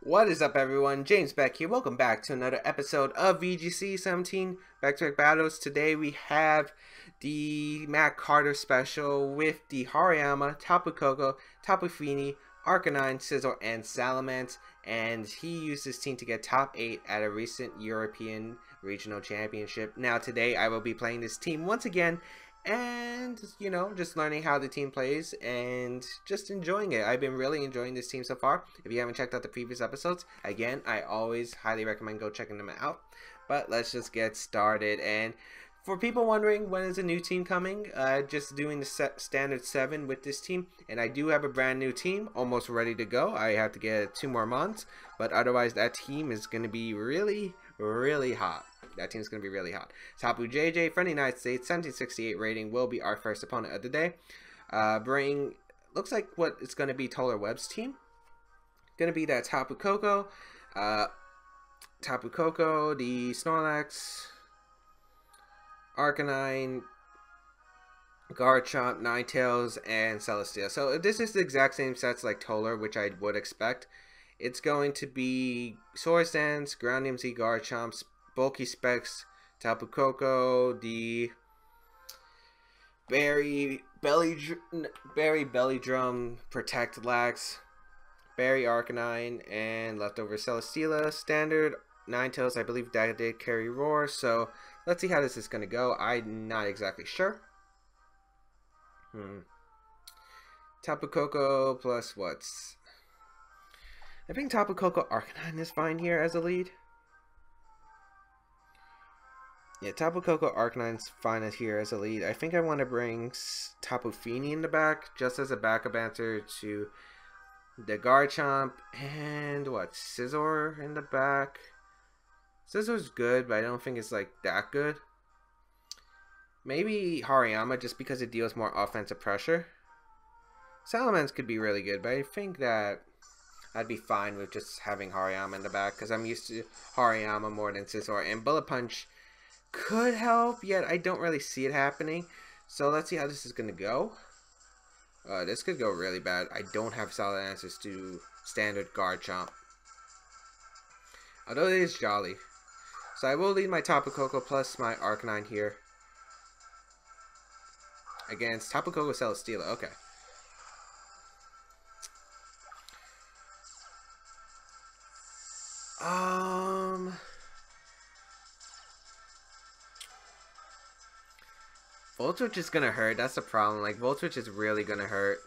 What is up, everyone? James Baek here. Welcome back to another episode of VGC 17 Back-to-Back Battles. Today we have the Matt Carter special with the Hariyama, Tapu Koko, Tapu Fini, Arcanine, Scizor, and Salamence. And he used his team to get top 8 at a recent European Regional Championship. Now today I will be playing this team once again. And, you know, just learning how the team plays and just enjoying it. I've been really enjoying this team so far. If you haven't checked out the previous episodes, again, I always highly recommend go checking them out. But let's just get started. And for people wondering when is a new team coming, just doing the standard 7 with this team. And I do have a brand new team almost ready to go. I have to get 2 more months. But otherwise, that team is going to be really hot. That team's going to be really hot. Tapu JJ from the United States, 1768 rating, will be our first opponent of the day. Looks like what it's going to be Toller Webb's team. Going to be that Tapu Koko, the Snorlax, Arcanine, Garchomp, Ninetales, and Celesteela. So this is the exact same sets like Toller, which I would expect. It's going to be Swords Dance, Ground MC, Garchomp, Bulky Specs, Tapu Koko, the Berry Belly Drum, Protect Lax, Berry Arcanine, and leftover Celesteela. Standard Ninetales, I believe that did carry Roar, so let's see how this is going to go. I'm not exactly sure. Tapu Koko plus what's... I think Tapu Koko Arcanine is fine here as a lead. Yeah, Tapu Koko Arcanine's fine here as a lead. I think I want to bring Tapu Fini in the back, just as a backup answer to the Garchomp and what, Scizor in the back. Scizor's good, but I don't think it's like that good. Maybe Hariyama just because it deals more offensive pressure. Salamence could be really good, but I think that I'd be fine with just having Hariyama in the back because I'm used to Hariyama more than Scizor, and Bullet Punch could help, yet I don't really see it happening. So let's see how this is going to go. This could go really bad. I don't have solid answers to standard Garchomp, although it is jolly. So I will lead my Tapu Koko plus my Arcanine here against Tapu Koko Celesteela. Okay. Volt Switch is gonna hurt. That's the problem. Like, Volt Switch is really gonna hurt.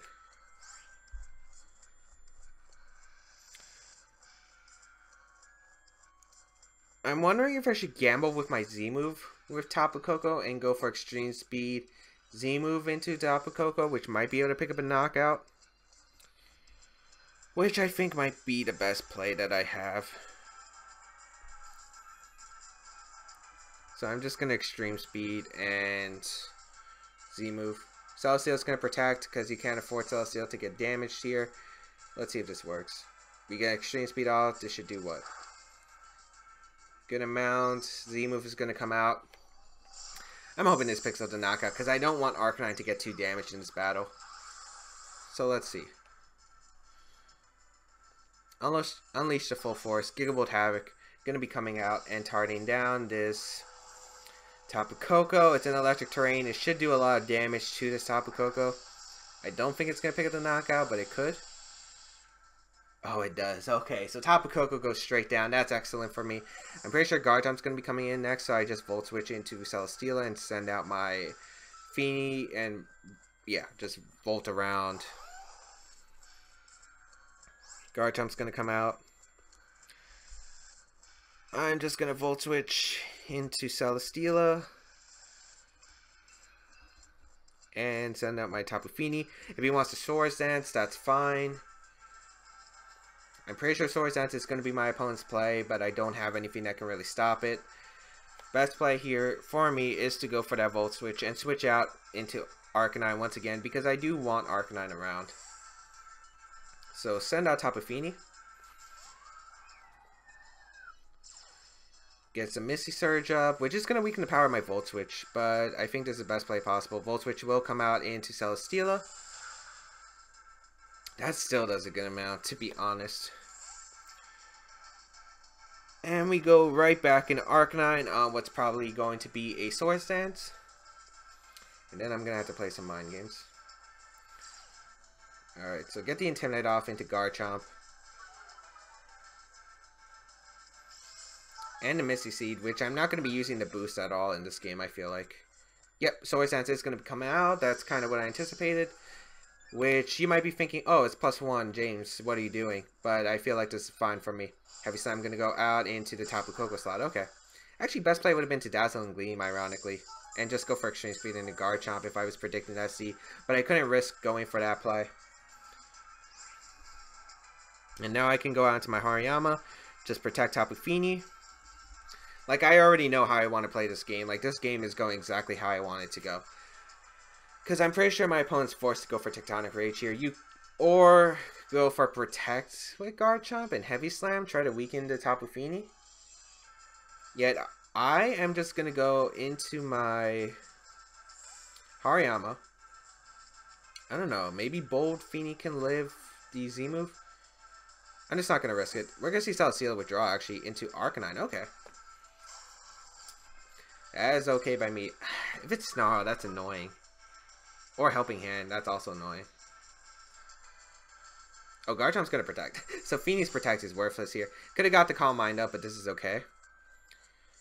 I'm wondering if I should gamble with my Z move with Tapu Koko and go for extreme speed Z move into Tapu Koko, which might be able to pick up a knockout. Which I think might be the best play that I have. So I'm just gonna extreme speed and Z move. Celesteel's gonna protect because you can't afford Celesteela to get damaged here. Let's see if this works. We get extreme speed off. This should do what? Good amount. Z move is gonna come out. I'm hoping this picks up the knockout because I don't want Arcanine to get too damaged in this battle. So let's see. Unleash the full force. Gigavolt Havoc gonna be coming out and targeting down this Tapu Koko. It's an electric terrain. It should do a lot of damage to this Tapu Koko. I don't think it's going to pick up the knockout, but it could. Oh, it does. Okay, so Tapu Koko goes straight down. That's excellent for me. I'm pretty sure Garchomp's going to be coming in next, so I just Volt Switch into Celesteela and send out my Fini and, yeah, just Volt around. Garchomp's going to come out. I'm just going to Volt Switch into Celesteela and send out my Tapu Fini. If he wants to Swords Dance, that's fine. I'm pretty sure Swords Dance is going to be my opponent's play, but I don't have anything that can really stop it. Best play here for me is to go for that Volt Switch and switch out into Arcanine once again because I do want Arcanine around. So send out Tapu Fini. Get some Misty Surge up, which is going to weaken the power of my Volt Switch, but I think this is the best play possible. Volt Switch will come out into Celesteela. That still does a good amount, to be honest. And we go right back into Arcanine on what's probably going to be a Swords Dance. And then I'm going to have to play some Mind Games. Alright, so get the Intimidate off into Garchomp. And the Misty Seed, which I'm not going to be using the boost at all in this game, I feel like. Yep, Swords Dance is going to come out. That's kind of what I anticipated. Which you might be thinking, oh, it's +1, James, what are you doing? But I feel like this is fine for me. Heavy Slam going to go out into the Tapu Koko slot. Okay. Actually, best play would have been to Dazzling Gleam, ironically. And just go for Extreme Speed into Garchomp if I was predicting SC. But I couldn't risk going for that play. And now I can go out into my Hariyama. Just protect Tapu Fini. Like, I already know how I want to play this game. Like, this game is going exactly how I want it to go. Because I'm pretty sure my opponent's forced to go for Tectonic Rage here. Or go for Protect with Garchomp and Heavy Slam. Try to weaken the Tapu Fini. Yet, I am just going to go into my Hariyama. I don't know. Maybe Bold Fini can live the Z move. I'm just not going to risk it. We're going to see Celesteela withdraw, actually, into Arcanine. Okay. That is okay by me. If it's Snarl, that's annoying. Or Helping Hand, that's also annoying. Oh, Garchomp's going to Protect. So Fini's Protect is worthless here. Could have got the Calm Mind up, but this is okay.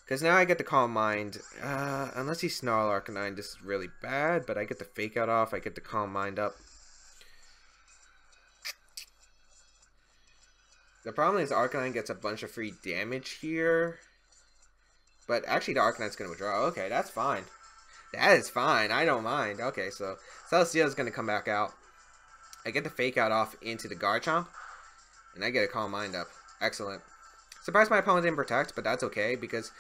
Because now I get the Calm Mind. Unless he Snarl Arcanine, this is really bad. But I get the Fake Out off. I get the Calm Mind up. The problem is Arcanine gets a bunch of free damage here. But actually the Arcanine's going to withdraw. Okay, that's fine. That is fine. I don't mind. Okay, so Celesteela's going to come back out. I get the Fake Out off into the Garchomp. And I get a Calm Mind up. Excellent. Surprised my opponent didn't Protect, but that's okay. Because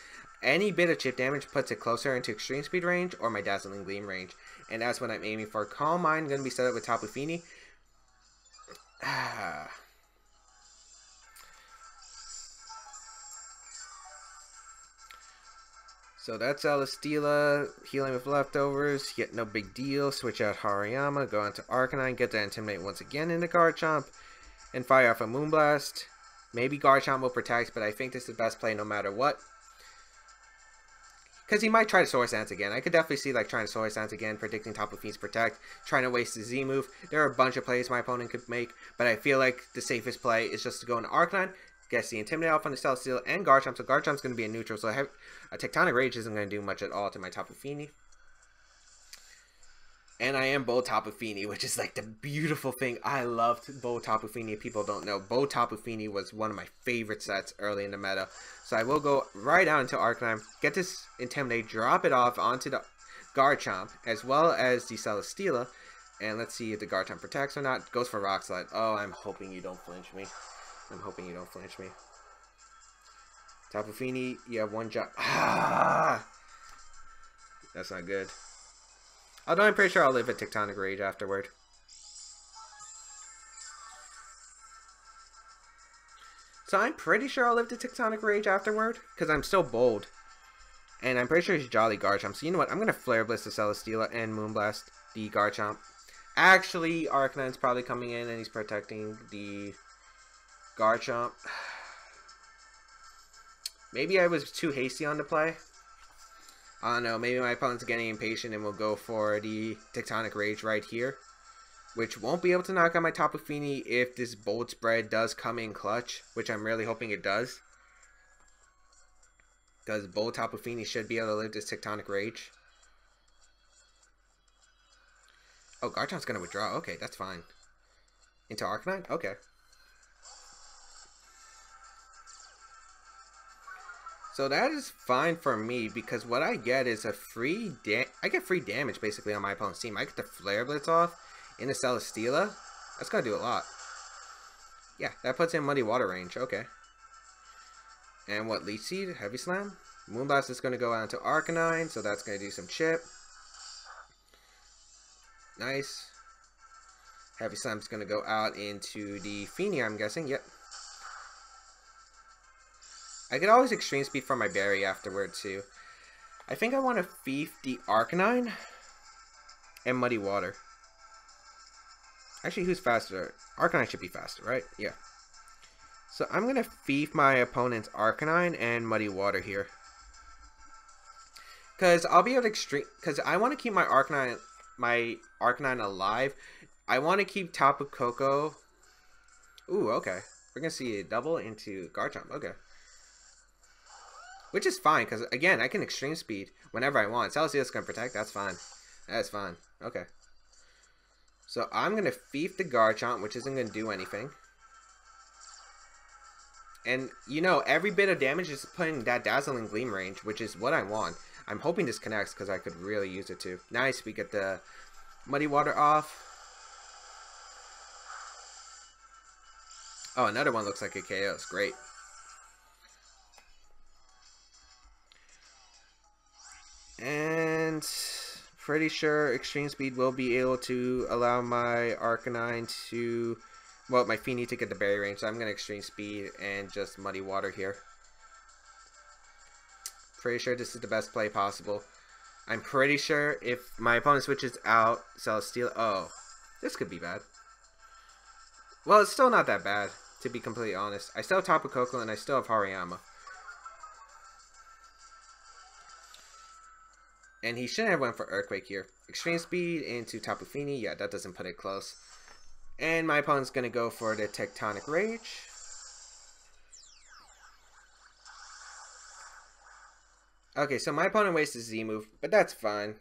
any bit of chip damage puts it closer into Extreme Speed range or my Dazzling Gleam range. And that's what I'm aiming for. Calm Mind going to be set up with Tapu Fini. So that's Celesteela, healing with leftovers, yet no big deal. Switch out Hariyama, go into Arcanine, get that Intimidate once again into Garchomp, and fire off a Moonblast. Maybe Garchomp will Protect, but I think this is the best play no matter what. Because he might try to Swords Dance again. I could definitely see like trying to Swords Dance again, predicting Tapu Fini's Protect, trying to waste the Z move. There are a bunch of plays my opponent could make, but I feel like the safest play is just to go into Arcanine, gets the Intimidate off on the Celesteela and Garchomp, so Garchomp's going to be a neutral, so a Tectonic Rage isn't going to do much at all to my Tapu Fini. And I am Bold Tapu Fini, which is like the beautiful thing. I loved Bold Tapu Fini. People don't know. Bold Tapu Fini was one of my favorite sets early in the meta. So I will go right out into Arcanine, get this Intimidate, drop it off onto the Garchomp, as well as the Celesteela. And let's see if the Garchomp protects or not. Goes for Rock Slide. Oh, I'm hoping you don't flinch me. I'm hoping you don't flinch me. Tapu Fini, you have one job. Ah! That's not good. Although I'm pretty sure I'll live a Tectonic Rage afterward. So I'm pretty sure I'll live the Tectonic Rage afterward. Because I'm still Bold. And I'm pretty sure he's Jolly Garchomp. So you know what? I'm going to Flare Blitz the Celesteela and Moonblast the Garchomp. Actually, Arcanine's probably coming in and he's protecting the Garchomp. Maybe I was too hasty on the play. I don't know. Maybe my opponent's getting impatient and will go for the Tectonic Rage right here. Which won't be able to knock out my Tapu Fini if this Bold Spread does come in clutch. Which I'm really hoping it does. Because Bold Tapu Fini should be able to live this Tectonic Rage. Oh, Garchomp's going to withdraw. Okay, that's fine. Into Arcanine? Okay. So that is fine for me because what I get is a free free damage basically on my opponent's team. I get the Flare Blitz off in the Celesteela. That's gonna do a lot. Yeah, that puts in Muddy Water range. Okay. And what, Leech Seed? Heavy Slam? Moonblast is gonna go out to Arcanine, so that's gonna do some chip. Nice. Heavy Slam's gonna go out into the Fini, I'm guessing. Yep. I could always Extreme Speed for my Berry afterward, too. I think I want to Thief the Arcanine and Muddy Water. Actually, who's faster? Arcanine should be faster, right? Yeah. So I'm going to thief my opponent's Arcanine and Muddy Water here. Because I'll be able to extreme... Because I want to keep my Arcanine alive. I want to keep Tapu Koko. Ooh, okay. We're going to see a double into Garchomp. Okay. Which is fine, because, again, I can extreme speed whenever I want. Celesteela's going to protect. That's fine. That's fine. Okay. So I'm going to thief the Garchomp, which isn't going to do anything. And, you know, every bit of damage is putting that Dazzling Gleam range, which is what I want. I'm hoping this connects, because I could really use it too. Nice, we get the Muddy Water off. Oh, another one looks like a KO. It's great. And pretty sure Extreme Speed will be able to allow my Arcanine to... Well, my Feeny to get the berry range, so I'm going to Extreme Speed and just Muddy Water here. Pretty sure this is the best play possible. I'm pretty sure if my opponent switches out Celesteela... Oh, this could be bad. Well, it's still not that bad, to be completely honest. I still have Tapu Koko and I still have Hariyama. And he shouldn't have went for Earthquake here. Extreme Speed into Tapu Fini. Yeah, that doesn't put it close. And my opponent's going to go for the Tectonic Rage. Okay, so my opponent wastes Z move, but that's fine.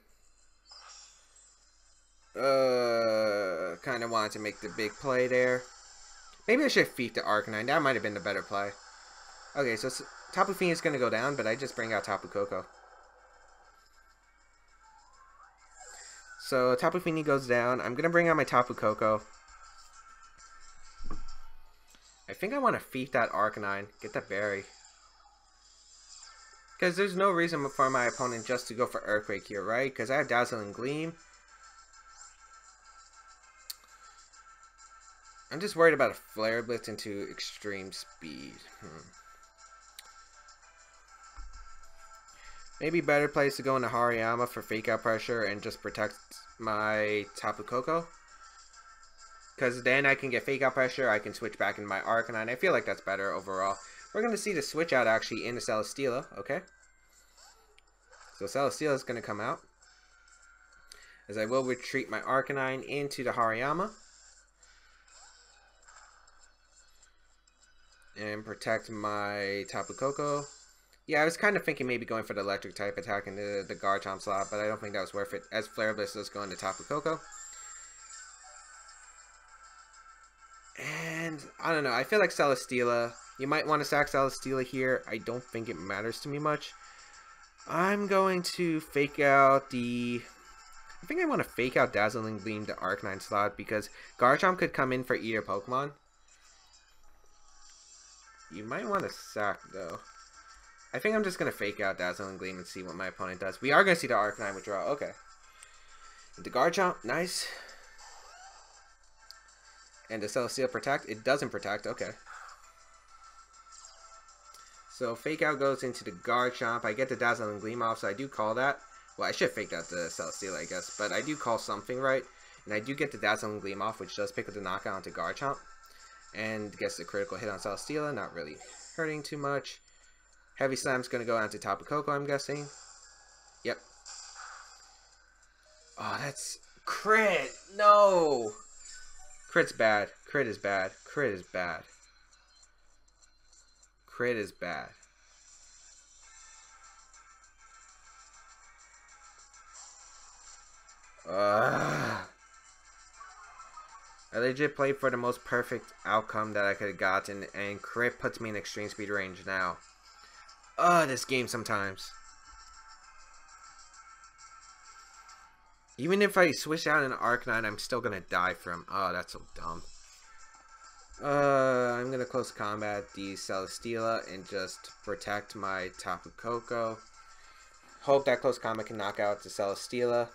Kind of wanted to make the big play there. Maybe I should feed the Arcanine. That might have been the better play. Okay, so Tapu Fini is going to go down, but I just bring out Tapu Koko. So Tapu Fini goes down. I'm going to bring out my Tapu Koko. I think I want to feed that Arcanine. Get that berry. Because there's no reason for my opponent just to go for Earthquake here, right? Because I have Dazzling Gleam. I'm just worried about a Flare Blitz into Extreme Speed. Maybe better place to go into Hariyama for Fake Out Pressure and just protect my Tapu Koko. Because then I can get Fake Out Pressure, I can switch back into my Arcanine. I feel like that's better overall. We're going to see the switch out actually into Celesteela, okay? So Celesteela is going to come out. As I will retreat my Arcanine into the Hariyama. And protect my Tapu Koko. Yeah, I was kind of thinking maybe going for the electric type attack into the Garchomp slot, but I don't think that was worth it. As Flare Blitz does go into Tapu Koko. And I don't know, I feel like Celesteela, you might want to sack Celesteela here. I don't think it matters to me much. I'm going to fake out the... I think I want to fake out Dazzling Gleam to Arcanine slot because Garchomp could come in for either Pokemon. You might want to sack though. I think I'm just going to fake out Dazzling Gleam and see what my opponent does. We are going to see the Arcanine withdraw. Okay. The Garchomp, nice. And the Celesteela protect? It doesn't protect. Okay. So Fake Out goes into the Garchomp. I get the Dazzling Gleam off, so I do call that. Well, I should have faked out the Celesteela, I guess. But I do call something right. And I do get the Dazzling Gleam off, which does pick up the knockout onto Garchomp. And gets the critical hit on Celesteela. Not really hurting too much. Heavy Slam's going to go out to Tapu Koko, I'm guessing. Yep. Oh, that's... Crit! No! Crit's bad. Crit is bad. Crit is bad. Crit is bad. I legit played for the most perfect outcome that I could have gotten, and crit puts me in extreme speed range now. This game sometimes. Even if I switch out an Arcanine, I'm still gonna die from. Oh, that's so dumb. I'm gonna close combat the Celesteela and just protect my Tapu Koko. Hope that close combat can knock out the Celesteela.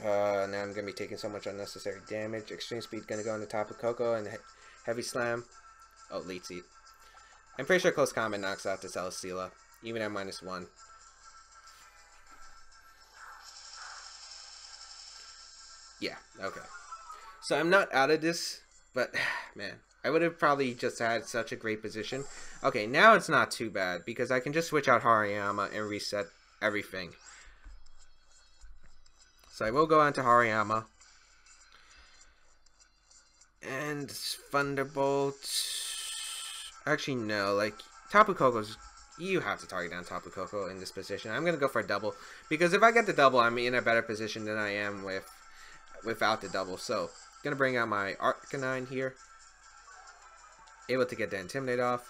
Now I'm gonna be taking so much unnecessary damage. Extreme speed gonna go into Tapu Koko and heavy slam. Oh, lead seat. I'm pretty sure close combat knocks out the Celesteela, even at -1. Yeah, okay. So I'm not out of this, but man, I would have probably just had such a great position. Okay, now it's not too bad because I can just switch out Hariyama and reset everything. So I will go on to Hariyama. And Thunderbolt. Actually, no. Like, Tapu Koko's. You have to target down Tapu Koko in this position. I'm going to go for a double. Because if I get the double, I'm in a better position than I am without the double. So, going to bring out my Arcanine here. Able to get the Intimidate off.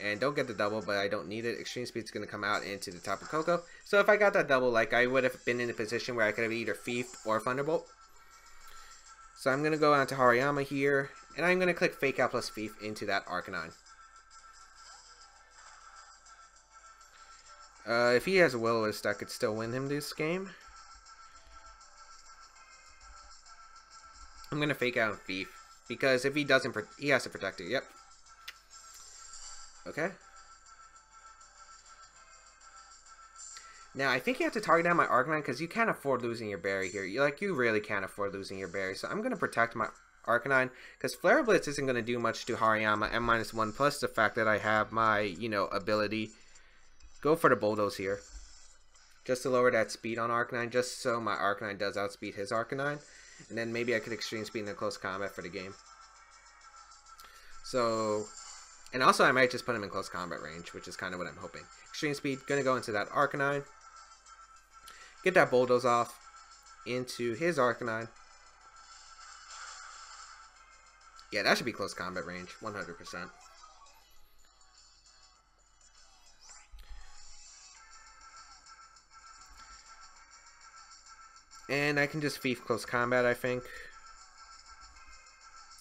And don't get the double, but I don't need it. Extreme Speed's going to come out into the Tapu Koko. So if I got that double, like, I would have been in a position where I could have either Thief or Thunderbolt. So I'm going to go on to Hariyama here, and I'm going to click Fake Out plus Thief into that Arcanine. If he has a Will-O-Wisp, I could still win him this game. I'm going to Fake Out Thief, because if he doesn't, he has to protect it. Yep. Okay. Now, I think you have to target down my Arcanine because you can't afford losing your berry here. You really can't afford losing your berry. So I'm going to protect my Arcanine because Flare Blitz isn't going to do much to Hariyama M-1 plus the fact that I have my, ability. Go for the Bulldoze here. Just to lower that speed on Arcanine, just so my Arcanine does outspeed his Arcanine. And then maybe I could Extreme Speed in the close combat for the game. So, and also I might just put him in close combat range, which is kind of what I'm hoping. Extreme Speed, going to go into that Arcanine. Get that Bulldoze off into his Arcanine. Yeah, that should be close combat range, 100%. And I can just Thief close combat, I think.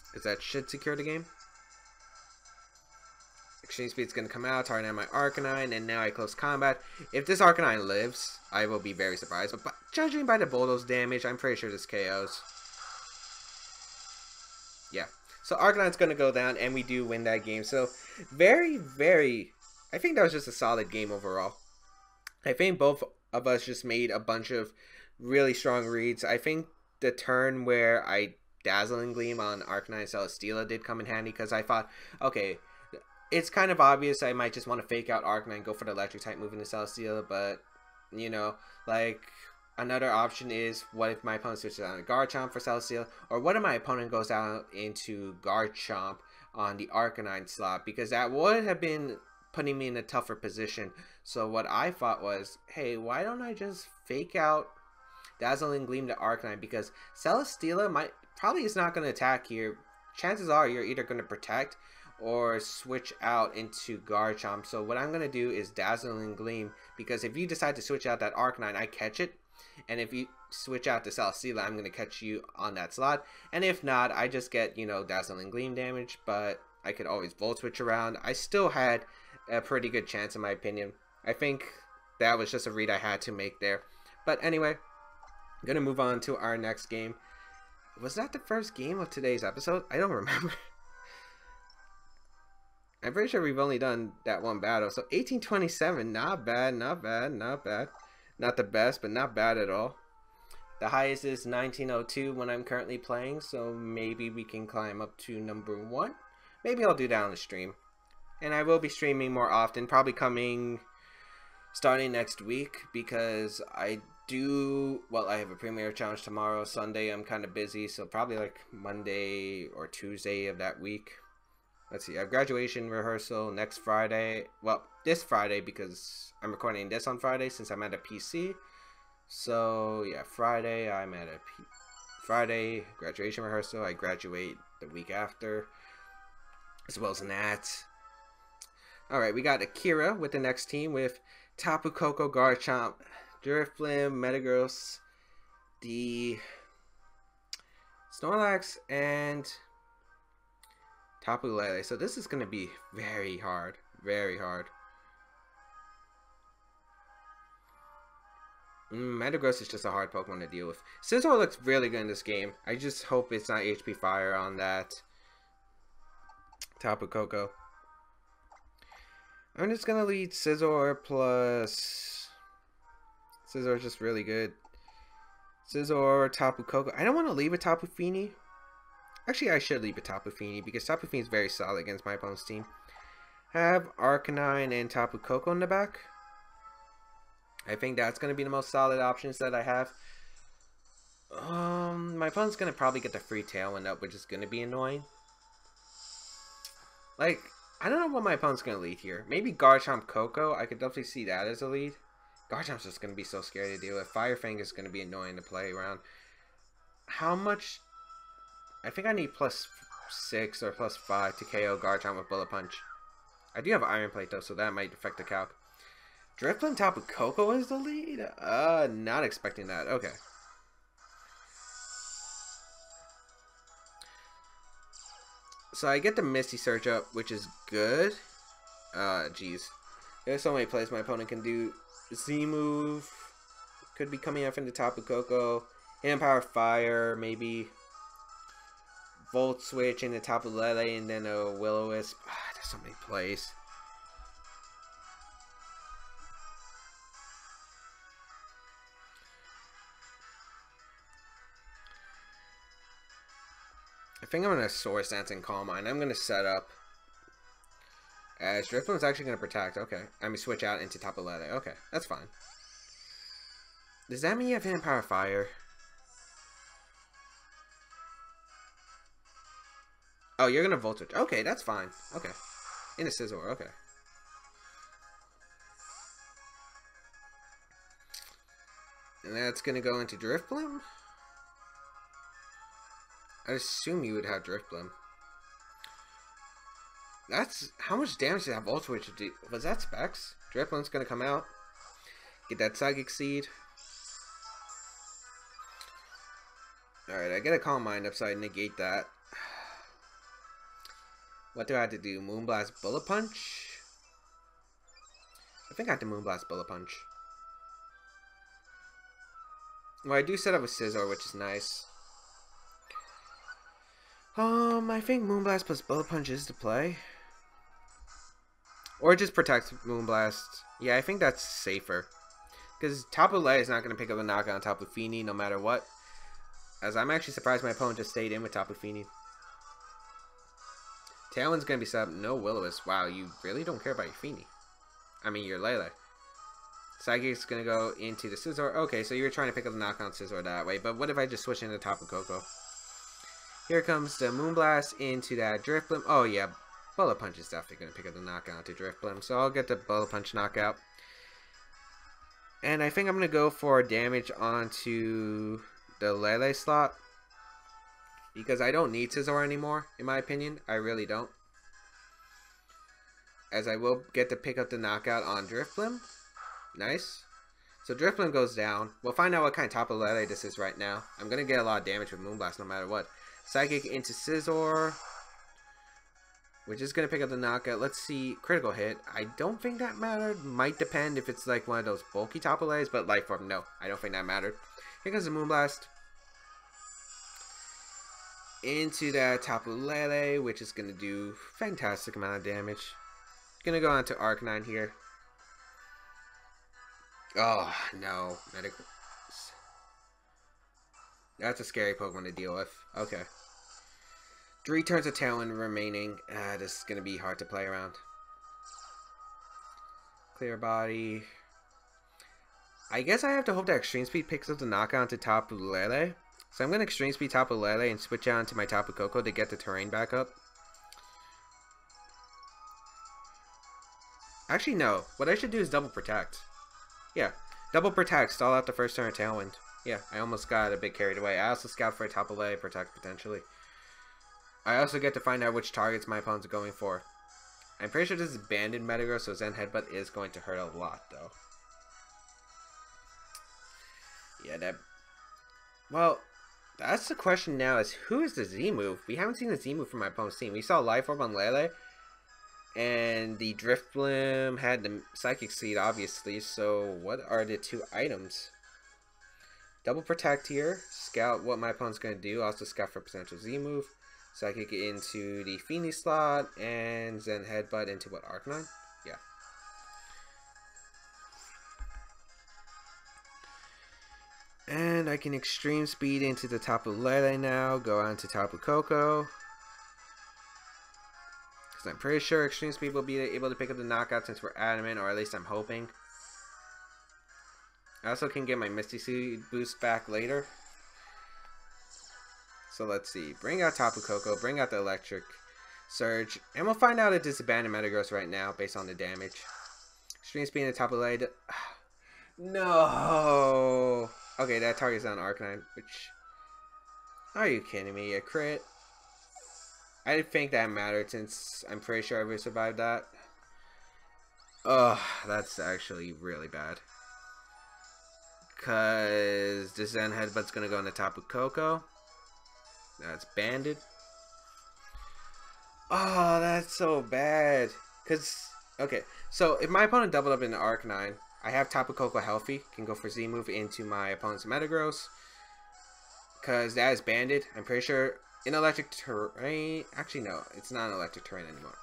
Because that should secure the game. Extreme Speed's going to come out, target my Arcanine, and now I close combat. If this Arcanine lives, I will be very surprised. But judging by the Bulldoze damage, I'm pretty sure this KOs. Yeah. So Arcanine's going to go down, and we do win that game. So very, very... I think that was just a solid game overall. I think both of us just made a bunch of really strong reads. I think the turn where I Dazzling Gleam on Arcanine Celesteela did come in handy because I thought, okay, it's kind of obvious I might just want to fake out Arcanine, go for the electric type move into Celesteela, but, like, another option is, what if my opponent switches out on Garchomp for Celesteela, or what if my opponent goes out into Garchomp on the Arcanine slot, because that would have been putting me in a tougher position. So what I thought was, hey, why don't I just fake out Dazzling Gleam to Arcanine, because Celesteela probably is not going to attack here. Chances are you're either going to protect or switch out into Garchomp. So what I'm going to do is Dazzling Gleam, because if you decide to switch out that Arcanine, I catch it. And if you switch out to Celesteela, I'm going to catch you on that slot. And if not, I just get, Dazzling Gleam damage, but I could always Volt Switch around. I still had a pretty good chance in my opinion. I think that was just a read I had to make there. But anyway, I'm going to move on to our next game. Was that the first game of today's episode? I don't remember. I'm pretty sure we've only done that one battle. So 1827, not bad, not bad, not bad. Not the best, but not bad at all. The highest is 1902 when I'm currently playing, so maybe we can climb up to number 1. Maybe I'll do that on the stream. And I will be streaming more often, probably starting next week, because I have a premiere challenge tomorrow. Sunday I'm kind of busy, so probably like Monday or Tuesday of that week. Let's see, I have graduation rehearsal next Friday. Well, this Friday, because I'm recording this on Friday since I'm at a PC. So, yeah, Friday, I'm at a Friday graduation rehearsal. I graduate the week after, as well as Nat. Alright, we got Akira with the next team with Tapu Koko, Garchomp, Duraflim, Metagross, the Snorlax, and Tapu Lele. So this is going to be very hard. Very hard. Metagross is just a hard Pokemon to deal with. Scizor looks really good in this game. I just hope it's not HP Fire on that Tapu Koko. I'm just going to lead Scizor plus... Scizor is just really good. Scizor, Tapu Koko. I don't want to leave a Tapu Fini. Actually, I should leave a Tapu Fini because Tapu Fini is very solid against my opponent's team. Have Arcanine and Tapu Koko in the back. I think that's going to be the most solid options that I have. My opponent's going to probably get the free Tailwind up, which is going to be annoying. Like, I don't know what my opponent's going to lead here. Maybe Garchomp Koko. I could definitely see that as a lead. Garchomp's just going to be so scary to deal with. Fire Fang is going to be annoying to play around. How much? I think I need +6 or +5 to KO Garchomp with Bullet Punch. I do have Iron Plate though, so that might affect the calc. Drifblim Tapu Koko is the lead? Not expecting that. Okay. So I get the Misty Surge up, which is good. Jeez. There's so many plays my opponent can do. Z move could be coming up into Tapu Koko. Hidden Power Fire, maybe. Volt Switch into Tapu Lele, and then a Will-O-Wisp. There's so many plays. I think I'm going to Swords Dance and Calm Mind. I'm going to set up as Drifblim's actually going to protect. Okay. I mean, switch out into Tapu Lele. Okay, that's fine. Does that mean you have Hidden Power Fire? Oh, you're going to Volt Switch. Okay, that's fine. Okay. Into Scizor. Okay. And that's going to go into Drifblim? I'd assume you would have Drifblim. That's... How much damage did that Volt Switch do? Was that Specs? Drifblim's going to come out. Get that Psychic Seed. Alright, I get a Calm Mind up so I negate that. What do I have to do? Moonblast Bullet Punch? I think I have to Moonblast Bullet Punch. Well, I do set up with Scizor, which is nice. I think Moonblast plus Bullet Punch is the play. Or just protect Moonblast. Yeah, I think that's safer. Because Tapu Lele is not going to pick up a knockout on Tapu Fini no matter what. As I'm actually surprised my opponent just stayed in with Tapu Fini. Tailwind's going to be set up. No Will-O-Wisp. Wow, you really don't care about your Fini. I mean, your Lele. Psychic's going to go into the Scizor. Okay, so you're trying to pick up the knockout on Scizor that way. But what if I just switch into Tapu Koko? Here comes the Moonblast into that Drifblim. Oh, yeah. Bullet Punch is definitely going to pick up the knockout to Drifblim. So I'll get the Bullet Punch knockout. And I think I'm going to go for damage onto the Lele slot. Because I don't need Scizor anymore, in my opinion. I really don't. As I will get to pick up the knockout on Drifblim. Nice. So Drifblim goes down. We'll find out what kind of Tapu Lele this is right now. I'm going to get a lot of damage with Moonblast no matter what. Psychic into Scizor. Which is going to pick up the knockout. Let's see. Critical hit. I don't think that mattered. Might depend if it's like one of those bulky Tapu Leles. But Life Orb, no. I don't think that mattered. Here comes the Moonblast. Into that Tapu Lele, which is going to do fantastic amount of damage. Going to go on to Arcanine here. Oh, no. Metagross. That's a scary Pokemon to deal with. Okay. 3 turns of Tailwind remaining. This is going to be hard to play around. Clear Body. I guess I have to hope that Extreme Speed picks up the knockout into Tapu Lele. So I'm going to Extreme Speed Tapu Lele and switch out into my Tapu Koko to get the terrain back up. Actually, no. What I should do is Double Protect. Yeah. Double Protect. Stall out the first turn of Tailwind. Yeah, I almost got a bit carried away. I also scout for a Tapu Lele Protect potentially. I also get to find out which targets my opponents are going for. I'm pretty sure this is Banded Metagross, so Zen Headbutt is going to hurt a lot, though. Yeah, that... Well... That's the question now is, who is the Z move? We haven't seen the Z move from my opponent's team. We saw Life Orb on Lele. And the Drifblim had the Psychic Seed, obviously. So, what are the 2 items? Double Protect here. Scout what my opponent's going to do. Also scout for potential Z move. Psychic into the Fini slot. And Zen Headbutt into what, Arcanine? Yeah. And I can extreme speed into the Tapu Lele now, go on to Tapu Koko. Because I'm pretty sure extreme speed will be able to pick up the knockout since we're adamant, or at least I'm hoping. I also can get my Misty Seed boost back later. So let's see. Bring out Tapu Koko, bring out the Electric Surge, and we'll find out if this is abandoned Metagross right now based on the damage. Extreme speed into Tapu Lele. No! Okay, that target's on Arcanine, which... Are you kidding me? A crit? I didn't think that mattered since I'm pretty sure I would survive that. Ugh, that's actually really bad. Because the Zen Headbutt's gonna go on the Tapu Koko. That's banded. Oh, that's so bad. Because, okay, so if my opponent doubled up in the Arcanine, I have Tapu Koko healthy, can go for Z move into my opponent's Metagross. Because that is banded. I'm pretty sure in electric terrain. Actually, no, it's not an electric terrain anymore.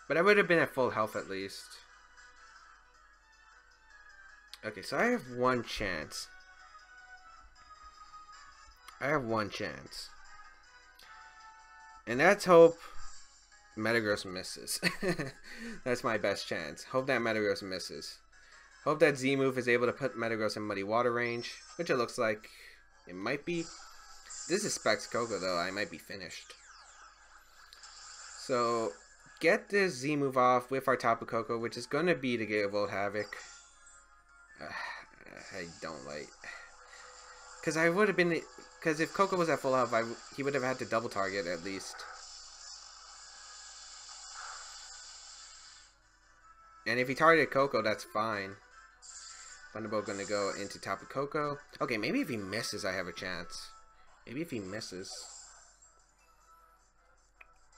But I would have been at full health at least. Okay, so I have one chance. And let's hope Metagross misses. That's my best chance. Hope that Metagross misses. Hope that Z move is able to put Metagross in Muddy Water range, which it looks like it might be. This is Specs Koko though, I might be finished. So get this Z move off with our Tapu Koko, which is going to be to get Volt Havoc. I don't like. Because I would have been. Because if Koko was at full health, he would have had to double target at least. And if he targeted Koko, that's fine. Thunderbolt gonna go into Tapu Koko. Okay, maybe if he misses, I have a chance. Maybe if he misses.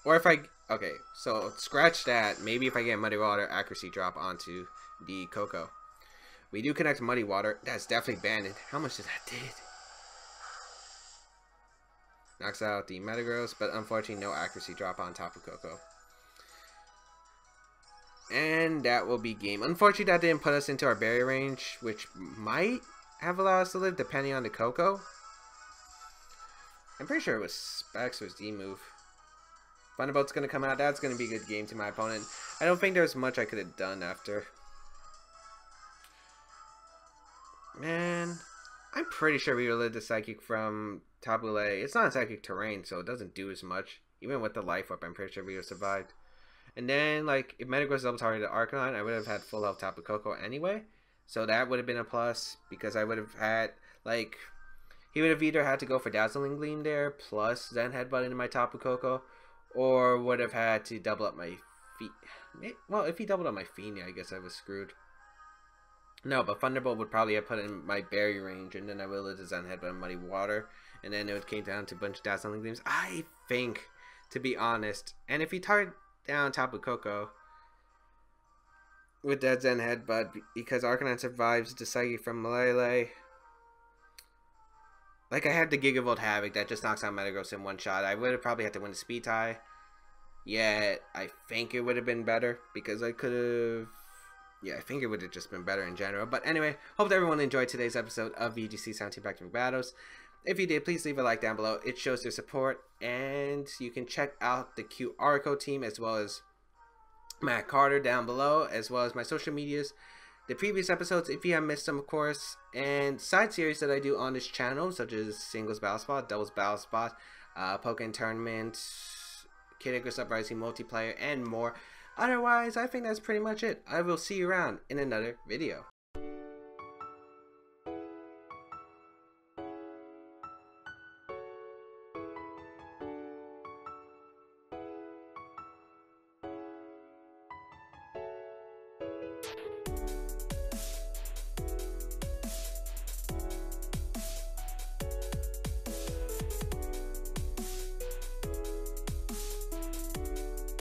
Or if I... Okay, so scratch that. Maybe if I get Muddy Water accuracy drop onto the Koko. We do connect Muddy Water. That's definitely banded. How much did that did? Knocks out the Metagross, but unfortunately no accuracy drop on Tapu Koko. And that will be game. Unfortunately, that didn't put us into our barrier range, which might have allowed us to live depending on the Koko. I'm pretty sure it was Specs or Z move. Thunderbolt's going to come out. That's going to be a good game to my opponent. I don't think there's much I could have done after. Man, I'm pretty sure we lived the Psychic from Tapu Lele. It's not a Psychic terrain, so it doesn't do as much. Even with the Life Orb, I'm pretty sure we would have survived. And then, like, if Metagross double targeted Arcanine, I would have had full health Tapu Koko anyway. So that would have been a plus, because I would have had, like, he would have either had to go for Dazzling Gleam there, plus Zen Headbutt into my Tapu Koko, or would have had to double up my feet. Well, if he doubled up my Feeny, I guess I was screwed. No, but Thunderbolt would probably have put in my barrier range, and then I would have let the Zen Headbutt in Muddy Water, and then it came down to a bunch of Dazzling Gleams. I think, to be honest, and if he targeted down Tapu Koko with that Zen Headbutt, because Arcanine survives the Psychic from Lele. Like, I had the Gigavolt Havoc that just knocks out Metagross in one shot. I would have probably had to win the speed tie. Yet, I think it would have been better, because I could have... Yeah, I think it would have just been better in general. But anyway, hope that everyone enjoyed today's episode of VGC 17 Back-to-Back Battles. If you did, please leave a like down below. It shows your support. And you can check out the QR code team as well as Matt Carter down below, as well as my social medias. The previous episodes, if you have missed them, of course. And side series that I do on this channel, such as Singles Battle Spot, Doubles Battle Spot, Pokken Tournament, Kid Icarus Uprising Multiplayer, and more. Otherwise, I think that's pretty much it. I will see you around in another video.